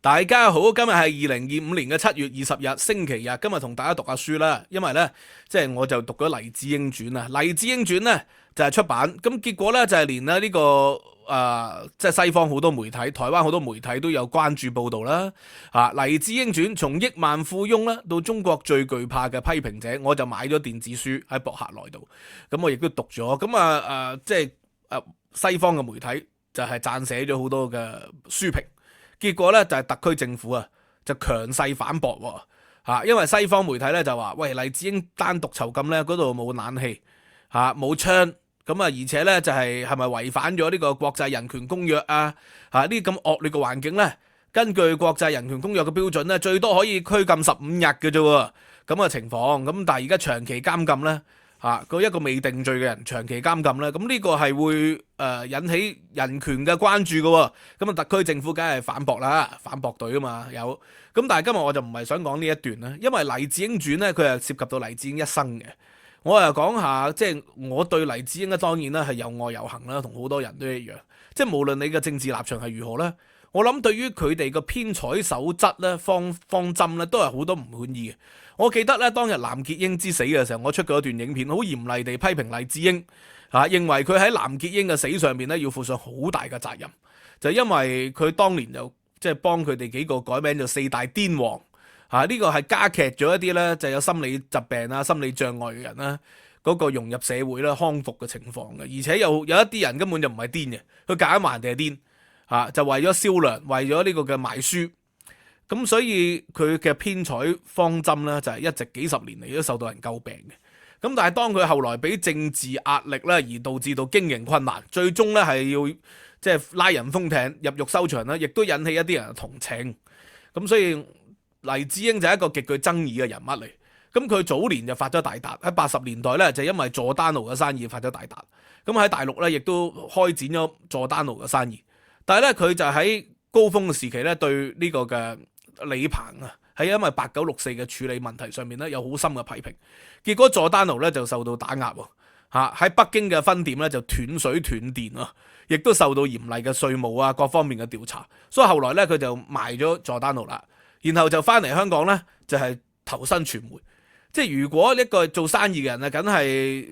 大家好，今日係2025年嘅7月20日，星期日。今日同大家讀下書啦，因為呢，我就讀咗《黎智英傳》啊，《黎智英傳》呢就係出版，咁結果呢，就係連呢個西方好多媒體、台灣好多媒體都有關注報導啦。《黎智英傳》從億萬富翁啦到中國最懼怕嘅批評者，我就買咗電子書喺博客來度，咁我亦都讀咗。咁西方嘅媒體就係撰寫咗好多嘅書評。結果咧就係特區政府啊，就強勢反駁喎，因為西方媒體咧就話，喂，黎智英單獨囚禁咧嗰度冇冷氣，冇槍，咁而且咧就係咪違反咗呢個國際人權公約啊？呢啲咁惡劣嘅環境咧，根據國際人權公約嘅標準咧，最多可以拘禁15日嘅啫喎，咁嘅情況，咁但係而家長期監禁咧。一個未定罪嘅人長期監禁咧，咁呢個係會引起人權嘅關注嘅喎，咁啊特區政府梗係反駁啦，反駁隊啊嘛有，咁但係今日我就唔係想講呢一段啦，因為黎智英傳咧佢係涉及到黎智英一生嘅，我又講下我對黎智英咧當然啦係有愛有恨啦，同好多人都一樣，無論你嘅政治立場係如何咧，我諗對於佢哋嘅編採守則咧方針咧都係好多唔滿意嘅。我記得咧，當日藍潔瑛之死嘅時候，我出過一段影片，好嚴厲地批評黎智英，認為佢喺藍潔瑛嘅死上面咧要負上好大嘅責任，就因為佢當年就幫佢哋幾個改名做四大癲王，呢個係加劇咗一啲咧就有心理疾病啊、心理障礙嘅人啦，嗰個融入社會啦、康復嘅情況嘅，而且有一啲人根本就唔係癲嘅，佢夾硬話人哋係癲，就為咗銷量，為咗呢個嘅賣書。咁所以佢嘅編採方針咧就係一直幾十年嚟都受到人詬病嘅。咁但係當佢後來俾政治壓力咧而導致到經營困難，最終咧係要拉人封艇入獄收場啦，亦都引起一啲人嘅同情。咁所以黎智英就係一個極具爭議嘅人物嚟。咁佢早年就發咗大達，喺80年代咧就因為佐丹奴嘅生意發咗大達。咁喺大陸咧亦都開展咗佐丹奴嘅生意。但係咧佢就喺高峰嘅時期咧對呢個嘅李鵬啊，係因為8964嘅處理問題上面咧有好深嘅批評，結果佐丹奴咧就受到打壓喎，喺北京嘅分店咧就斷水斷電啊，亦都受到嚴厲嘅稅務啊各方面嘅調查，所以後來咧佢就賣咗佐丹奴啦，然後就翻嚟香港咧就係投身傳媒，如果一個做生意嘅人啊，梗係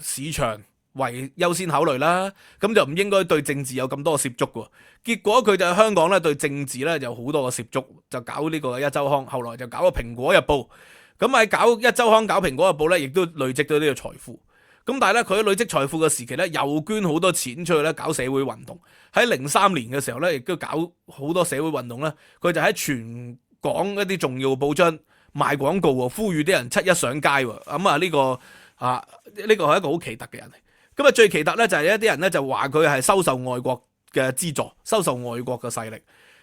市場為優先考慮啦，咁就唔應該對政治有咁多涉足喎。結果佢就喺香港咧對政治咧有好多嘅涉足，就搞呢個一週刊，後來就搞個蘋果日報。咁喺搞一週刊、搞蘋果日報咧，亦都累積咗呢個財富。咁但係咧佢喺累積財富嘅時期咧，又捐好多錢出去咧搞社會運動。喺03年嘅時候咧，亦都搞好多社會運動咧。佢就喺全港一啲重要報章賣廣告喎，呼籲啲人7·1上街喎。咁呢個係一個好奇特嘅人嚟。咁最奇特咧就係一啲人咧就話佢係收受外國嘅資助，收受外國嘅勢力。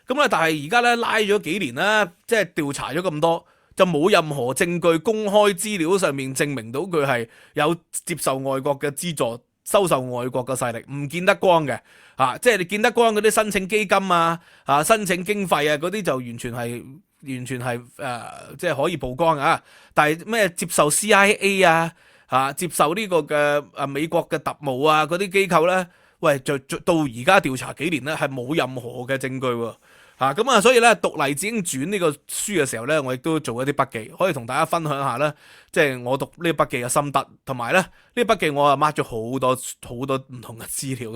咁但係而家咧拉咗幾年啦，調查咗咁多，就冇任何證據公開資料上面證明到佢係有接受外國嘅資助，收受外國嘅勢力，唔見得光嘅。你見得光嗰啲申請基金申請經費嗰啲就完全係可以曝光啊。但係咩接受 CIA 接受呢個嘅美國嘅特務嗰啲機構咧，喂，就到而家調查幾年咧，係冇任何嘅證據喎。所以咧讀《黎智英傳》呢個書嘅時候咧，我亦都做一啲筆記，可以同大家分享下咧，我讀呢個筆記嘅心得，同埋咧呢個筆記我啊 mark 咗好多唔同嘅資料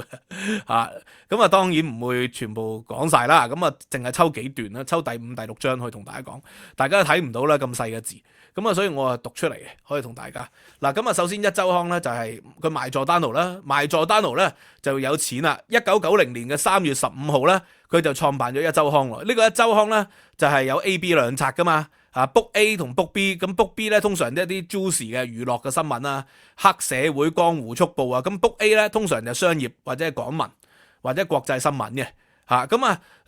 嘅當然唔會全部講晒啦，淨係抽幾段啦，抽第5、第6章去同大家講，大家都睇唔到啦咁細嘅字。所以我啊讀出嚟嘅，可以同大家首先一週刊咧就係佢賣佐丹奴啦，賣佐丹奴咧就有錢啦。1990年嘅3月15號咧，佢就創辦咗一週刊咯。呢個一週刊咧就係有 A、B 兩冊噶嘛，book A 同 book B。咁 book B 咧通常都係一啲 juicy 嘅娛樂嘅新聞啊，黑社會江湖速報啊。咁 book A 咧通常就商業或者係港聞或者國際新聞嘅。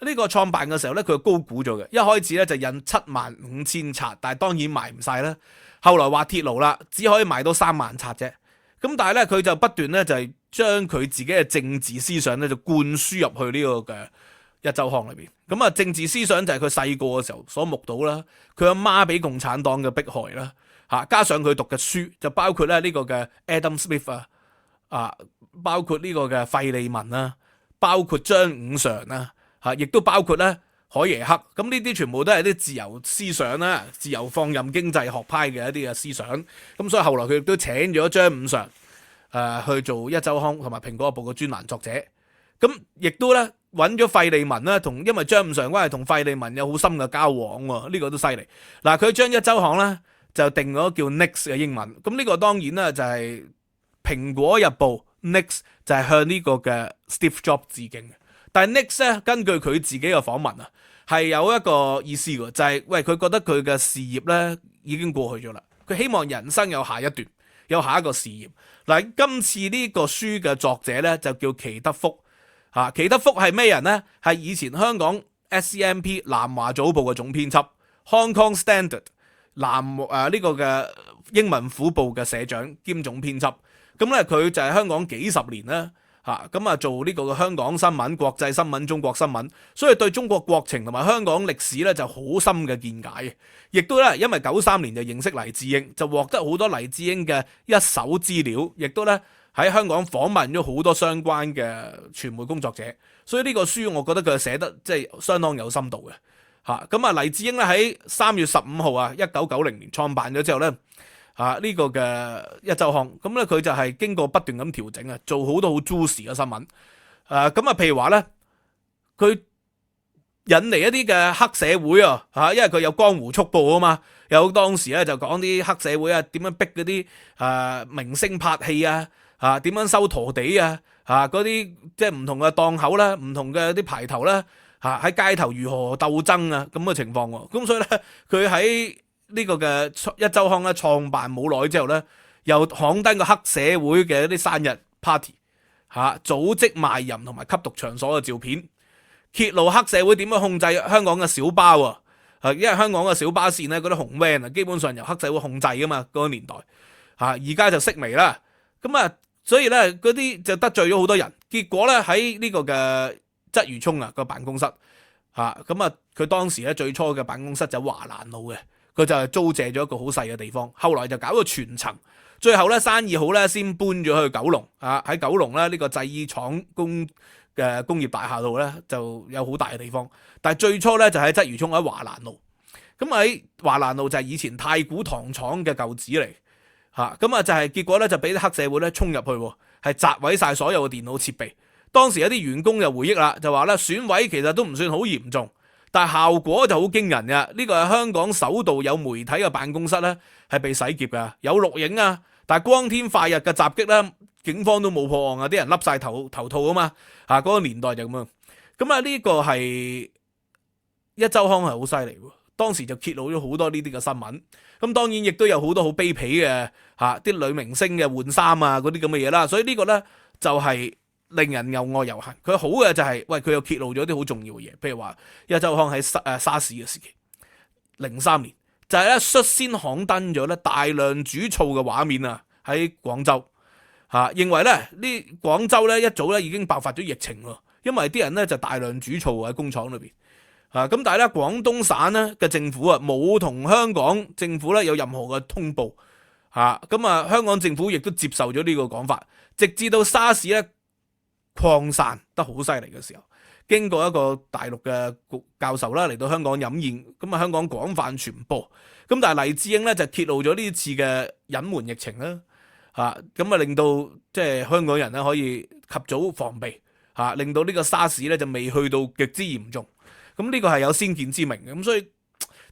呢個創辦嘅時候咧，佢高估咗嘅。一開始咧就印75000冊，但係當然賣唔晒啦。後來話鐵爐啦，只可以賣到3萬冊啫。咁但係咧，佢就不斷咧就係將佢自己嘅政治思想咧就灌輸入去呢個嘅一週刊裏邊。政治思想就係佢細個嘅時候所目睹啦，佢阿媽俾共產黨嘅迫害啦，加上佢讀嘅書就包括咧呢個嘅 Adam Smith 包括呢個嘅費利民啦。包括張五常啦，亦都包括咧海耶克。咁呢啲全部都係啲自由思想啦、自由放任經濟學派嘅一啲嘅思想。咁所以後來佢亦都請咗張五常去做一週刊同埋蘋果日報嘅專欄作者。咁亦都咧揾咗費利民啦，因為張五常關係同費利民有好深嘅交往喎，呢個都犀利。嗱，佢將一週刊咧就定咗叫 Next 嘅英文。咁呢個當然啦就係蘋果日報 Next 就係向呢個嘅 Steve Jobs 致敬嘅。但係 Next 咧根據佢自己嘅訪問啊，係有一個意思嘅，就係佢覺得佢嘅事業咧已經過去咗啦，佢希望人生有下一段，有下一個事業。嗱，今次呢個書嘅作者咧就叫奇德福。奇德福係咩人呢？係以前香港 SCMP 南華早報嘅總編輯 ，Hong Kong Standard 呢個嘅英文虎報嘅社長兼總編輯。咁咧佢就係香港幾十年啦，做呢個嘅香港新聞、國際新聞、中國新聞，所以對中國國情同埋香港歷史咧就好深嘅見解。亦都咧因為93年就認識黎智英，就獲得好多黎智英嘅一手資料，亦都咧喺香港訪問咗好多相關嘅傳媒工作者，所以呢個書我覺得佢寫得即係相當有深度嘅。咁黎智英咧喺3月15號1990年創辦咗之後咧，呢個嘅一週刊，咁咧佢就係經過不斷咁調整做好多好 juicy 嘅新聞。譬如話咧，佢引嚟一啲嘅黑社會因為佢有江湖速報啊嘛，有當時咧就講啲黑社會點樣逼嗰啲明星拍戲點樣收陀地嗰啲即係唔同嘅檔口啦，唔同嘅啲牌頭啦，喺街頭如何鬥爭咁嘅情況喎。咁所以咧，佢喺呢個嘅一週刊咧創辦冇耐之後咧，又刊登個黑社會嘅一啲生日 party 組織賣淫同埋吸毒場所嘅照片，揭露黑社會點樣控制香港嘅小巴因為香港嘅小巴線咧嗰啲紅 van 基本上由黑社會控制噶嘛，嗰個年代而家就式微啦。咁所以咧嗰啲就得罪咗好多人，結果咧喺呢個嘅鰂魚涌個辦公室佢當時咧最初嘅辦公室就華蘭路嘅，佢就係租借咗一個好細嘅地方，後來就搞到全層，最後咧生意好咧先搬咗去九龍喺九龍咧呢個製衣廠工業大廈度咧就有好大嘅地方，但係最初咧就喺鰂魚涌喺華蘭路。咁喺華蘭路就係以前太古糖廠嘅舊址嚟。就係結果咧就俾啲黑社會咧衝入去，係砸毀晒所有嘅電腦設備。當時有啲員工就回憶啦，就話咧損毀其實都唔算好嚴重，但係效果就好驚人嘅。呢個係香港首度有媒體嘅辦公室咧係被洗劫嘅，有錄影但係光天化日嘅襲擊咧，警方都冇破案啲人笠晒頭套啊嘛。嗰個年代就咁樣。咁呢個係一週刊係好犀利喎。當時就揭露咗好多呢啲嘅新聞，咁當然亦都有好多好卑鄙嘅啲女明星嘅換衫嗰啲咁嘅嘢啦，所以呢個呢，就係令人又愛又恨。佢好嘅就係佢又揭露咗啲好重要嘅嘢，譬如話一週刊喺沙士嘅時期，03年就係咧率先刊登咗咧大量煮醋嘅畫面喺廣州認為咧呢廣州咧一早咧已經爆發咗疫情咯，因為啲人咧就大量煮醋喺工廠裏邊。咁但係咧，廣東省咧嘅政府冇同香港政府咧有任何嘅通報香港政府亦都接受咗呢個講法，直至到沙士咧擴散得好犀利嘅時候，經過一個大陸嘅教授啦嚟到香港飲宴，咁香港廣泛傳播，咁但係黎智英咧就揭露咗呢次嘅隱瞞疫情啦，令到即係香港人咧可以及早防備令到呢個沙士咧就未去到極之嚴重。咁呢個係有先見之明嘅，咁所以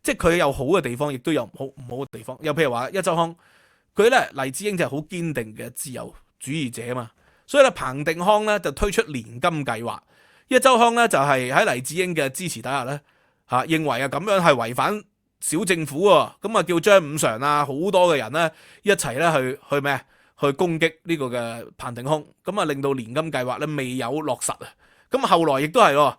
即係佢有好嘅地方，亦都有唔好嘅地方。又譬如話一週刊，佢咧黎智英就係好堅定嘅自由主義者啊嘛，所以咧彭定康咧就推出年金計劃，一週刊咧就係喺黎智英嘅支持底下咧認為咁樣係違反小政府咁叫張五常好多嘅人咧一齊咧去咩去攻擊呢個嘅彭定康，咁令到年金計劃咧未有落實咁後來亦都係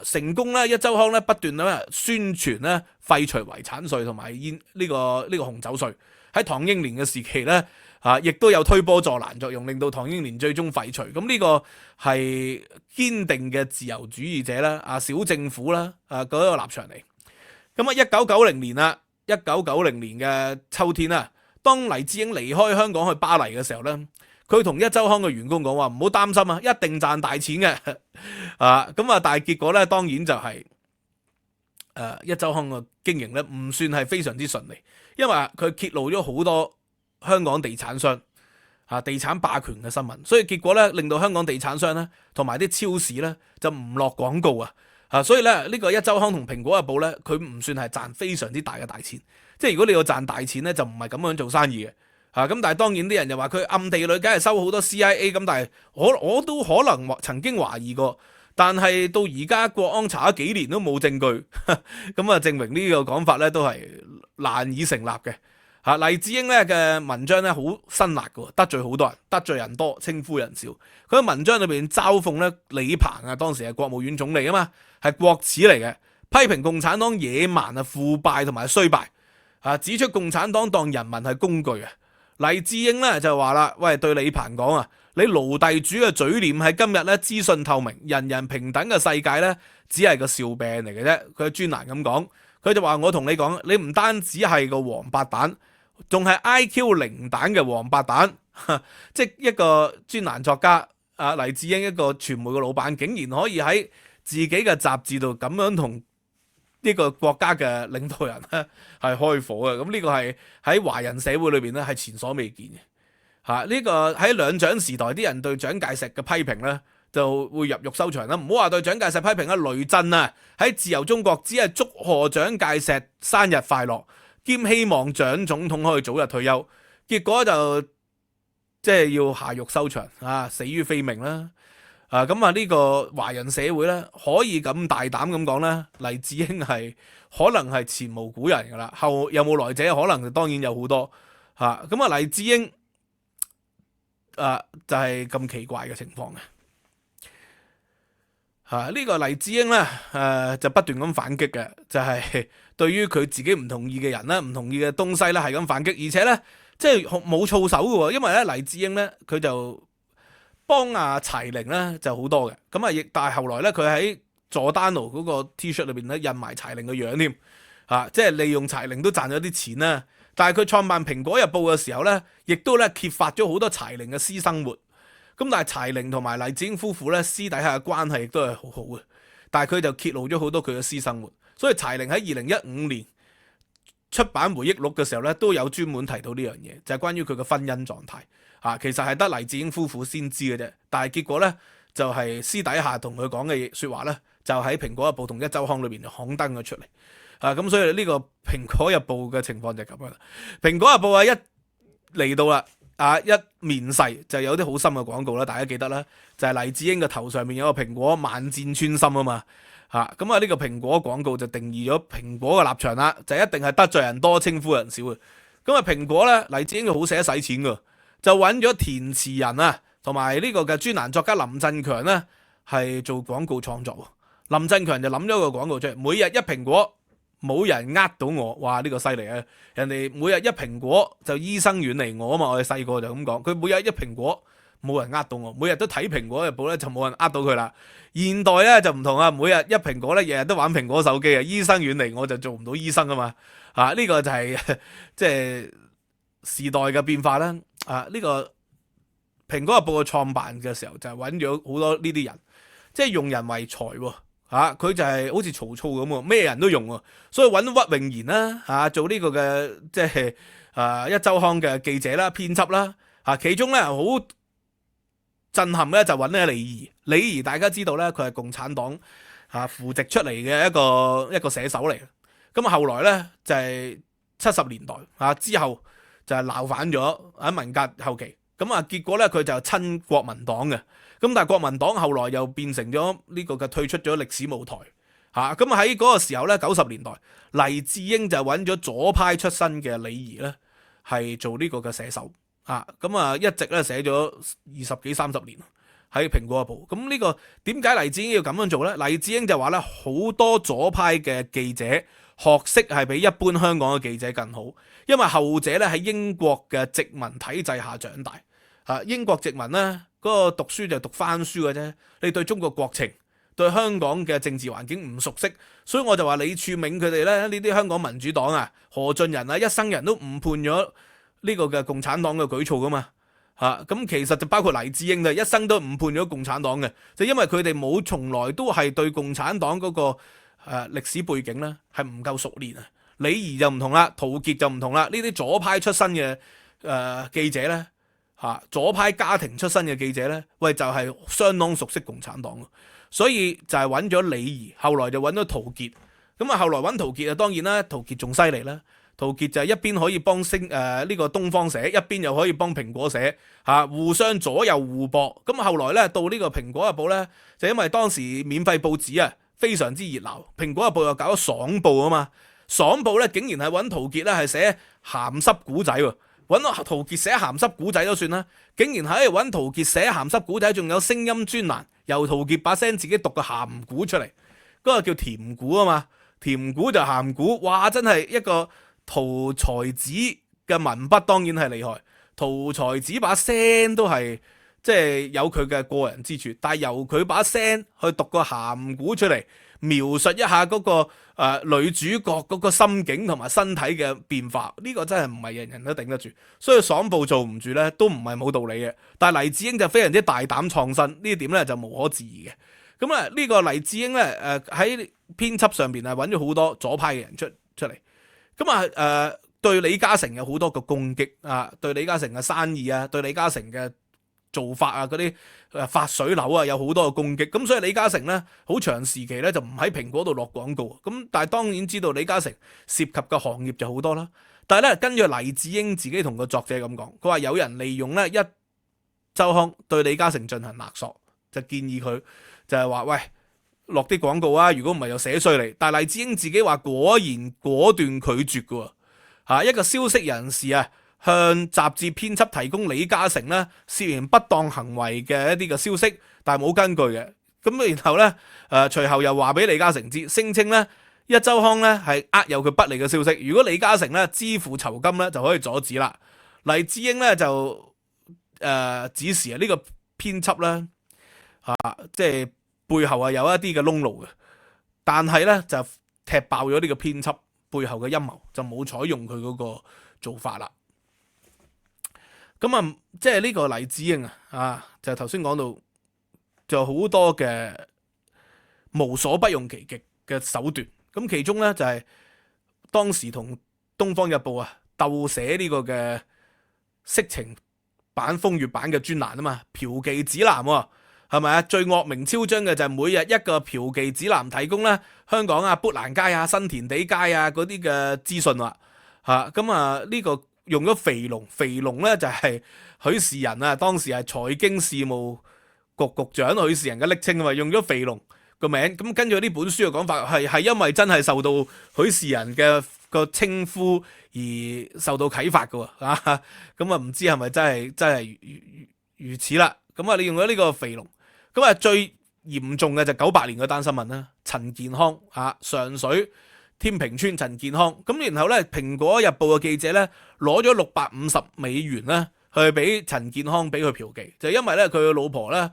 成功咧，一週刊咧不斷咧宣傳咧廢除遺產稅同埋呢個紅酒稅。喺唐英年嘅時期咧，亦都有推波助瀾作用，令到唐英年最終廢除。咁呢個係堅定嘅自由主義者啦，小政府啦，嗰個立場嚟。咁1990年啦，1990年嘅秋天當黎智英離開香港去巴黎嘅時候咧，佢同一周刊嘅員工講話唔好擔心啊，一定賺大錢嘅啊。咁啊，但係結果咧，當然就係一周刊嘅經營咧唔算係非常之順利，因為佢揭露咗好多香港地產商地產霸權嘅新聞，所以結果咧令到香港地產商咧同埋啲超市咧就唔落廣告所以咧呢個一周刊同蘋果日報咧，佢唔算係賺非常之大嘅大錢。即係如果你要賺大錢咧，就唔係咁樣做生意嘅咁。但係當然啲人就話佢暗地裏梗係收好多 CIA 咁，但係我都可能曾經懷疑過，但係到而家國安查咗幾年都冇證據，咁啊證明呢個講法咧都係難以成立嘅。黎智英咧嘅文章咧好辛辣嘅，得罪好多人，得罪人多，稱呼人少。佢喺文章裏邊嘲諷咧李鵬當時係國務院總理啊嘛，係國恥嚟嘅，批評共產黨野蠻腐敗同埋衰敗指出共產黨當人民係工具黎智英咧就話啦，喂，對李鵬講你奴隸主嘅嘴臉喺今日咧資訊透明、人人平等嘅世界咧，只係個笑柄嚟嘅啫。佢專欄咁講，佢就話我同你講，你唔單止係個王八蛋，仲係 IQ 零蛋嘅王八蛋，即係一個專欄作家黎智英，一個傳媒嘅老闆，竟然可以喺自己嘅雜誌度咁樣同呢個國家嘅領導人咧係開火嘅。咁呢個係喺華人社會裏邊咧係前所未見嘅呢個喺兩蔣時代啲人對蔣介石嘅批評咧就會入獄收場啦。唔好話對蔣介石批評雷震喺自由中國只係祝賀蔣介石生日快樂，兼希望蔣總統可以早日退休，結果就即係要下獄收場死於非命啦。咁呢個華人社會咧可以咁大膽咁講咧，黎智英係可能係前無古人噶啦，後有冇來者？可能當然有好多咁黎智英就係咁奇怪嘅情況嘅呢個黎智英咧就不斷咁反擊嘅，就係對於佢自己唔同意嘅人咧、唔同意嘅東西咧係咁反擊，而且咧即係冇措手嘅，因為咧黎智英咧佢就幫柴玲咧就好多嘅，咁但係後來咧佢喺佐丹奴嗰個 T 恤裏邊咧印埋柴玲嘅樣添即係利用柴玲都賺咗啲錢啦。但係佢創辦蘋果日報嘅時候咧，亦都咧揭發咗好多柴玲嘅私生活。咁但係柴玲同埋黎智英夫婦咧私底下嘅關係亦都係好好嘅，但係佢就揭露咗好多佢嘅私生活。所以柴玲喺2015年出版回憶錄嘅時候咧，都有專門提到呢樣嘢，就係關於佢嘅婚姻狀態其實係得黎智英夫婦先知嘅啫。但係結果咧就係私底下同佢講嘅說話咧，就喺蘋果日報同一周刊裏邊刊登咗出嚟咁所以呢個蘋果日報嘅情況就係咁樣啦。蘋果日報一嚟到啦一面世就有啲好深嘅廣告啦，大家記得啦，就係黎智英嘅頭上面有個蘋果萬箭穿心啊嘛咁呢個蘋果廣告就定義咗蘋果嘅立場啦，就一定係得罪人多，稱呼人少嘅。咁蘋果咧黎智英就好捨得使錢噶，就揾咗填詞人同埋呢個嘅專欄作家林振強咧係做廣告創作。林振強就諗咗個廣告出嚟，每日一蘋果，冇人呃到我。哇，呢個犀利啊！人哋每日一蘋果就醫生遠離我啊嘛，我哋細個就咁講。佢每日一蘋果，冇人呃到我，每日都睇蘋果日報咧就冇人呃到佢啦。現代咧就唔同啊，每日一蘋果咧，日日都玩蘋果手機醫生遠離我就做唔到醫生啊嘛。呢個就係即係時代嘅變化啦。呢個蘋果日報嘅創辦嘅時候就係揾咗好多呢啲人，即係用人為才喎。佢就係好似曹操咁喎，咩人都用喎，所以揾屈穎妍啦做呢個嘅即係一周刊嘅記者啦、編輯啦其中咧好震撼咧就揾呢李儀。李儀大家知道咧，佢係共產黨扶植出嚟嘅一個寫手嚟嘅。咁後來咧就係70年代之後就係鬧反咗喺文革後期。咁結果咧佢就親國民黨嘅。咁但係國民黨後來又變成咗呢個嘅退出咗歷史舞台咁喺嗰個時候咧90年代，黎智英就揾咗左派出身嘅李儀咧係做呢個嘅寫手一直咧寫咗20幾30年喺蘋果日報。咁呢個點解黎智英要咁樣做咧？黎智英就話咧好多左派嘅記者學識係比一般香港嘅記者更好，因為後者咧喺英國嘅殖民體制下長大英國殖民咧嗰個讀書就讀翻書嘅啫，你對中國國情、對香港嘅政治環境唔熟悉，所以我就話李柱銘佢哋咧呢啲香港民主黨何俊仁一生人都誤判咗呢個嘅共產黨嘅舉措噶嘛咁其實就包括黎智英一生都誤判咗共產黨嘅，就因為佢哋從來都係對共產黨嗰個歷史背景咧係唔夠熟練啊。李儀就唔同啦，陶傑就唔同啦，呢啲左派出身嘅記者咧左派家庭出身嘅記者咧，喂就係相當熟悉共產黨，所以就係揾咗李儀，後來就揾咗陶傑。咁後來揾陶傑當然啦，陶傑仲犀利啦。陶傑就係一邊可以幫呢個東方社，一邊又可以幫蘋果社，互相左右互搏。咁後來咧到呢個蘋果日報咧，就因為當時免費報紙非常之熱鬧，蘋果日報又搞咗爽報啊嘛，爽報咧竟然係揾陶傑咧係寫鹹濕古仔喎，揾陶傑寫鹹濕古仔都算啦，竟然喺揾陶傑寫鹹濕古仔，仲有聲音專欄，由陶傑把聲自己讀個鹹古出嚟，嗰個叫甜古啊嘛，甜古就鹹古，哇真係一個陶才子嘅文筆當然係厲害，陶才子把聲都係即係有佢嘅過人之處，但係由佢把聲去讀個鹹古出嚟，描述一下嗰個女主角嗰個心境同埋身體嘅變化，呢個真係唔係人人都頂得住，所以爽報做唔住咧都唔係冇道理嘅。但係黎智英就非常之大膽創新，呢一點咧就無可置疑嘅。咁呢個黎智英咧喺編輯上邊係揾咗好多左派嘅人出嚟。咁對李嘉誠有好多個攻擊對李嘉誠嘅生意對李嘉誠嘅做法嗰啲發水樓有好多個攻擊。咁所以李嘉誠咧好長時期咧就唔喺蘋果度落廣告。咁但係當然知道李嘉誠涉及嘅行業就好多啦。但係咧跟住黎智英自己同個作者咁講，佢話有人利用咧一週刊對李嘉誠進行勒索，就建議佢就係話喂，落啲廣告如果唔係又寫衰你。但係黎智英自己話果斷拒絕嘅喎，一個消息人士向雜誌編輯提供李嘉誠咧涉嫌不當行為嘅一啲嘅消息，但係冇根據嘅。咁然後咧隨後又話俾李嘉誠知，聲稱咧一週刊咧係有佢不利嘅消息，如果李嘉誠咧支付酬金咧就可以阻止啦。黎智英咧就指示呢個編輯咧即係背後有一啲嘅窿路嘅，但係咧就踢爆咗呢個編輯背後嘅陰謀，就冇採用佢嗰個做法啦。咁即係呢個黎智英就頭先講到，就好多嘅無所不用其極嘅手段。咁其中咧就係當時同《東方日報》鬥寫呢個嘅色情版風月版嘅專欄嘛，嫖妓指南係咪最惡名昭彰嘅就係每日一個嫖妓指南，提供咧香港砵蘭街新填地街嗰啲嘅資訊咁呢個用咗肥龍咧就係許仕仁當時係財經事務局局長許仕仁嘅昵稱用咗肥龍個名。咁根據呢本書嘅講法係因為真係受到許仕仁嘅個稱呼而受到啟發嘅咁唔知係咪真係如此啦。咁你用咗呢個肥龍。咁最嚴重嘅就98年嗰單新聞啦，陳健康上水天平村陳健康。咁然後咧蘋果日報嘅記者咧攞咗$650咧去俾陳健康俾佢嫖妓，就因為咧佢嘅老婆咧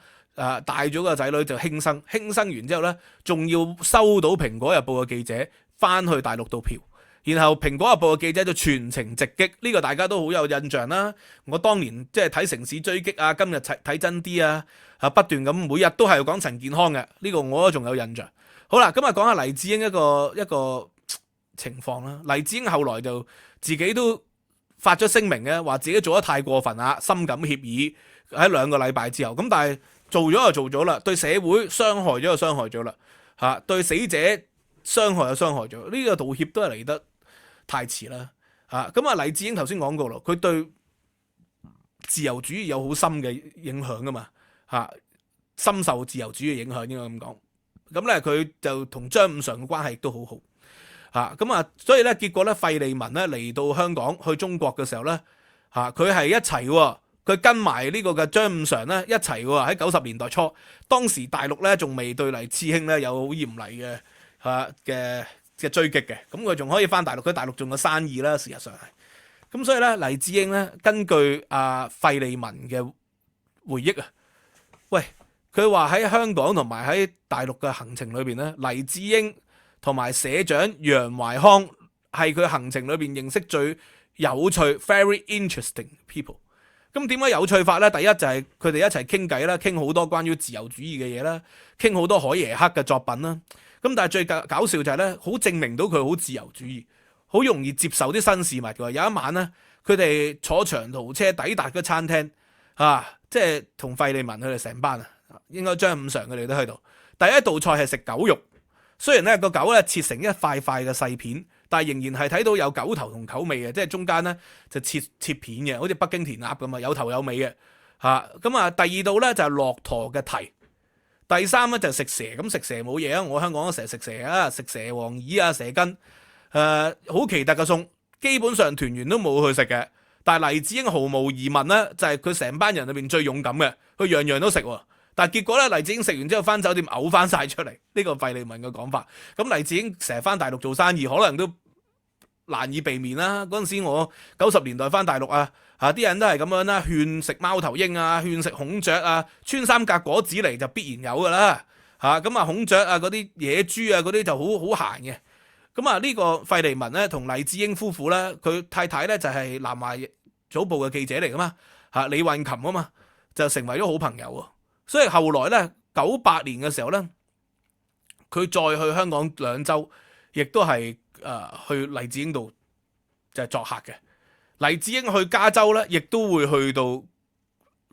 帶咗個仔女就輕生完之後咧仲要收到蘋果日報嘅記者翻去大陸度嫖。然後蘋果日報嘅記者就全程直擊，呢個大家都好有印象啦。我當年即係睇城市追擊今日睇真啲不斷咁每日都係講陳健康嘅，呢個我都仲有印象。好啦，今日講下黎智英一個情況啦。黎智英後來就自己都發咗聲明話自己做得太過分深感歉意喺2個禮拜之後。咁但係做咗就做咗啦，對社會傷害咗就傷害咗啦對死者傷害就傷害咗。呢個道歉都係嚟得太遲啦黎智英頭先講過咯，佢對自由主義有好深嘅影響噶嘛深受自由主義影響應該咁講。咁咧佢就同張五常嘅關係亦都好好所以咧結果咧費利民咧嚟到香港去中國嘅時候咧佢係一齊喎，佢跟埋呢個嘅張五常咧一齊喎。喺90年代初，當時大陸咧仲未對黎智英咧有好嚴厲嘅追擊嘅，咁佢仲可以翻大陸，佢大陸仲有生意啦，事實上係。咁所以咧黎智英咧根據費利民嘅回憶喂，佢話喺香港同埋喺大陸嘅行程裏邊咧，黎智英同埋社長楊懷康係佢行程裏邊認識最有趣 very interesting people。咁點解有趣法咧？第一就係佢哋一齊傾偈啦，傾好多關於自由主義嘅嘢啦，傾好多海耶克嘅作品啦。咁但係最搞笑就係咧，好證明到佢好自由主義，好容易接受啲新事物嘅。有一晚咧，佢哋坐長途車抵達個餐廳，即係同費利民佢哋成班啊，應該張五常佢哋都喺度。第一道菜係食狗肉，雖然咧個狗咧切成一塊塊嘅細片，但係仍然係睇到有狗頭同狗尾嘅，即係中間咧就切片嘅，好似北京填鴨咁啊，有頭有尾嘅嚇。咁啊，第二道咧就係駱駝嘅蹄，第三咧就係食蛇。咁食蛇冇嘢啊，我香港都成日食蛇啊，食蛇王耳啊、蛇筋，好奇特嘅餸，基本上團員都冇去食嘅。但係黎智英毫無疑問咧，就係佢成班人裏邊最勇敢嘅，佢樣樣都食喎。但係結果咧，黎智英食完之後翻酒店嘔翻晒出嚟，呢個費利民嘅講法。咁黎智英成日翻大陸做生意，可能都難以避免啦。嗰陣時我90年代翻大陸啲人都係咁樣啦，勸食貓頭鷹啊，勸食孔雀啊，穿三格果子狸就必然有噶啦。咁孔雀啊嗰啲野豬啊嗰啲就好閒嘅。咁呢個費利民咧同黎智英夫婦咧，佢太太咧就係南華早報嘅記者嚟噶嘛，李運琴啊嘛，就成為咗好朋友。所以後來咧98年嘅時候咧，佢再去香港兩週，亦都係去黎智英度就係作客嘅。黎智英去加州咧，亦都會去到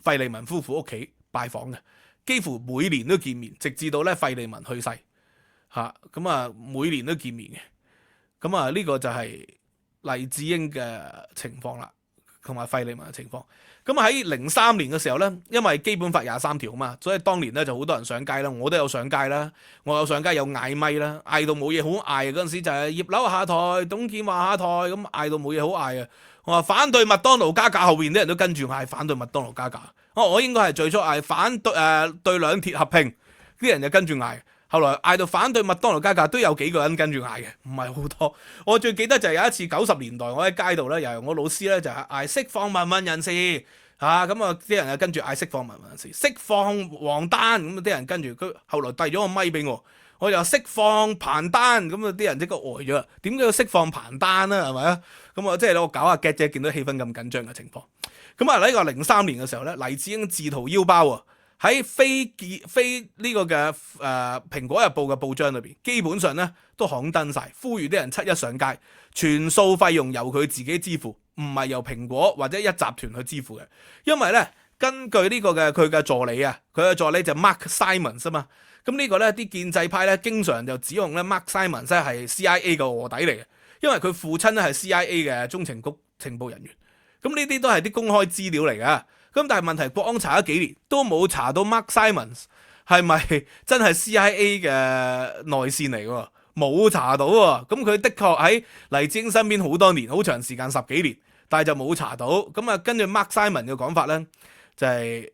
費利民夫婦屋企拜訪嘅，幾乎每年都見面，直至到咧費利民去世每年都見面嘅。呢個就係黎智英嘅情況啦，同埋費利民嘅情況。咁喺03年嘅時候咧，因為基本法23條嘛，所以當年咧就好多人上街啦，我都有上街啦，我有上街有嗌咪啦，嗌到冇嘢好嗌嗰陣時就係葉劉下台，董建華下台，咁嗌到冇嘢好嗌啊！我話反對麥當勞加價，後邊啲人都跟住嗌反對麥當勞加價。我應該係最初嗌反對對兩鐵合併，啲人就跟住嗌。後來嗌到反對麥當勞加價，都有幾個人跟住嗌嘅，唔係好多。我最記得就係有一次90年代，我喺街度咧，由我老師咧就係嗌釋放民運人士啲人就跟住嗌釋放民運人士，釋放王丹，咁啲人跟住佢。後來遞咗個咪俾我，我就釋放彭丹，咁啲人即刻呆咗。點解要釋放彭丹咧？係咪啊？咁即係我搞下 get 啫，見到氣氛咁緊張嘅情況。咁呢個03年嘅時候咧，黎智英自掏腰包喺非呢個嘅蘋果日報嘅報章裏邊，基本上咧都刊登晒，呼籲啲人七一上街，全數費用由佢自己支付，唔係由蘋果或者一集團去支付嘅。因為咧根據呢個嘅佢嘅助理佢嘅助理就 Mark Simons 啊嘛。咁呢個咧啲建制派咧經常就指控咧 Mark Simons 係 CIA 嘅臥底嚟嘅，因為佢父親咧係 CIA 嘅中情局情報人員。咁呢啲都係啲公開資料嚟噶。咁但係問題，國安查咗幾年都冇查到 Mark Simons 係咪真係 CIA 嘅內線嚟喎？冇查到喎。咁佢的確喺黎智英身邊好多年，好長時間10幾年，但係就冇查到。咁根據 Mark Simons 嘅講法咧，就係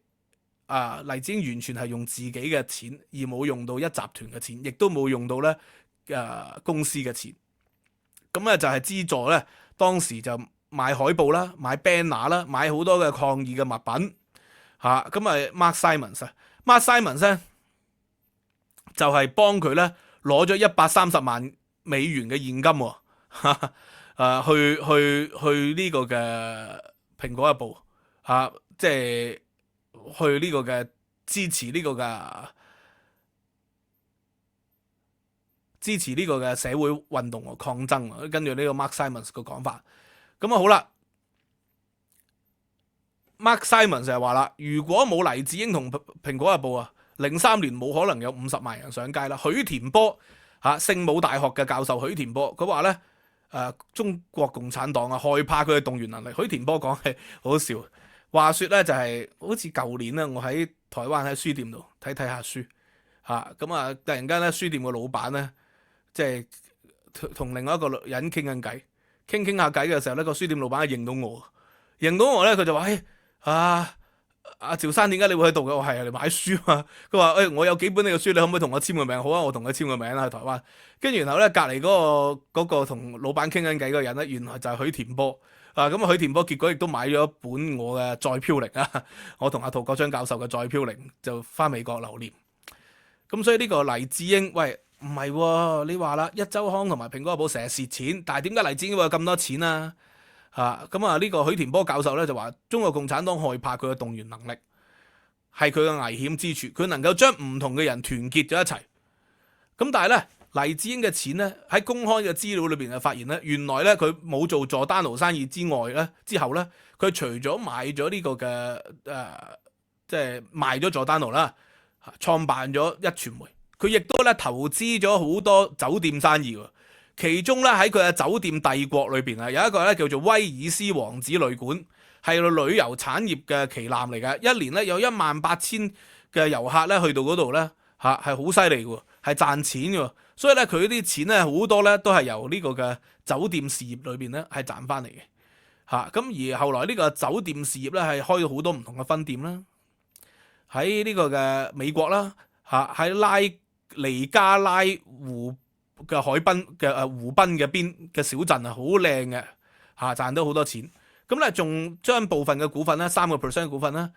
黎智英完全係用自己嘅錢，而冇用到一集團嘅錢，亦都冇用到咧公司嘅錢。咁就係資助咧，當時就買海報啦，買 banner 啦，買好多嘅抗議嘅物品Mark Simons 咧就係幫佢咧攞咗130萬美元嘅現金去呢個嘅蘋果日報即係去呢個嘅支持呢個嘅社會運動和抗爭。跟住呢個 Mark Simons 嘅講法。咁好啦 ，Mark Simons 就係話啦，如果冇黎智英同蘋果日報03年冇可能有50萬人上街啦。許田波聖武大學嘅教授許田波，佢話咧中國共產黨害怕佢嘅動員能力。許田波講係好笑，話說咧就係好似舊年咧，我喺台灣喺書店度睇下書突然間咧書店個老闆咧即係同另外一個人傾緊偈。傾下偈嘅時候咧，個書店老闆認到我咧，佢就話：阿趙生點解你會喺度嘅？我係嚟買書嘛。佢話：我有幾本你嘅書，你可唔可以同我簽個名？好啊，我同佢簽個名啦，喺台灣。跟住然後咧，隔離嗰個同老闆傾緊偈嗰個人咧，原來就係許田波。咁許田波結果亦都買咗一本我嘅《再飄零》我同阿陶國璋教授嘅《再飄零》就翻美國留念。咁所以呢個黎智英，喂。唔係喎，你話啦，一週刊同埋蘋果日報成日蝕錢，但係點解黎智英會有咁多錢咁啊呢個許田波教授咧就話，中國共產黨害怕佢嘅動員能力係佢嘅危險之處，佢能夠將唔同嘅人團結咗一齊。咁但係咧，黎智英嘅錢咧喺公開嘅資料裏邊就發現咧，原來咧佢冇做佐丹奴生意之後咧，佢除咗買咗呢個嘅即係賣咗佐丹奴啦，創辦咗壹傳媒，佢亦都咧投資咗好多酒店生意喎。其中咧喺佢嘅酒店帝國裏邊啊，有一個咧叫做威爾斯王子旅館，係旅遊產業嘅旗艦嚟嘅，一年咧有18000嘅遊客咧去到嗰度咧係好犀利嘅，係賺錢嘅。所以咧佢啲錢咧好多咧都係由呢個嘅酒店事業裏邊咧係賺翻嚟嘅。咁而後來呢個酒店事業咧係開咗好多唔同嘅分店啦，喺呢個嘅美國啦，喺拉尼加拉湖嘅海濱嘅湖濱嘅邊嘅小鎮啊，好靚嘅賺到好多錢。咁咧仲將部分嘅股份咧3% 股份咧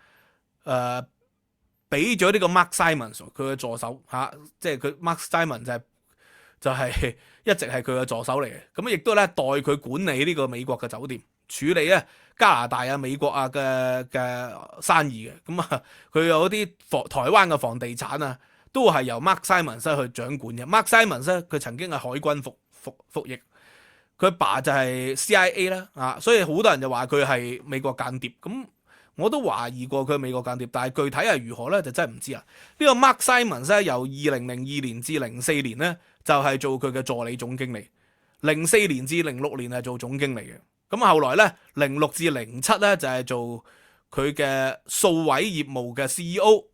俾咗呢個 Mark Simons 佢嘅助手即係佢 Mark Simons 就係一直係佢嘅助手嚟嘅。咁亦都咧代佢管理呢個美國嘅酒店，處理加拿大啊、美國啊嘅生意嘅。咁佢有啲台灣嘅房地產啊，都係由 Mark Simons 去掌管嘅。Mark Simons 佢曾經係海軍服役，佢爸就係 CIA 啦，所以好多人就話佢係美國間諜。咁我都懷疑過佢係美國間諜，但係具體係如何咧，就真係唔知啊。呢個 Mark Simons 咧，由2002年至04年咧，就係做佢嘅助理總經理；04年至06年係做總經理嘅。咁後來咧，06至07咧就係做佢嘅數位業務嘅 CEO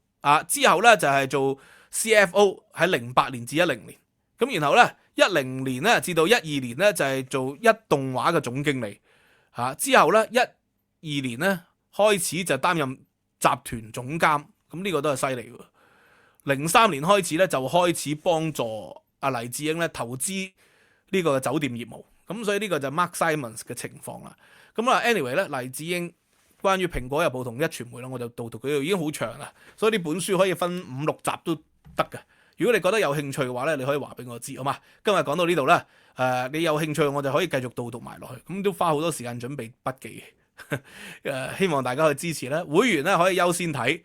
之後咧就係做 CFO 喺08年至10年。咁然後咧10年咧至到12年咧就係做一動畫嘅總經理之後咧12年咧開始就擔任集團總監。咁呢個都係犀利喎。03年開始咧就開始幫助黎智英咧投資呢個酒店業務。咁所以呢個就 Mark Simons 嘅情況啦。咁anyway 咧，黎智英關於蘋果日報同壹傳媒咧，我就導讀佢度已經好長啦，所以呢本書可以分5-6集都得嘅。如果你覺得有興趣嘅話咧，你可以話俾我知，好嘛？今日講到呢度啦，你有興趣我就可以繼續導讀埋落去，咁都花好多時間準備筆記希望大家去支持咧，會員咧可以優先睇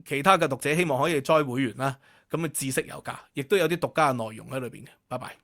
其他嘅讀者希望可以 join 會員啦，咁知識有價，亦都有啲獨家嘅內容喺裏邊嘅。拜拜。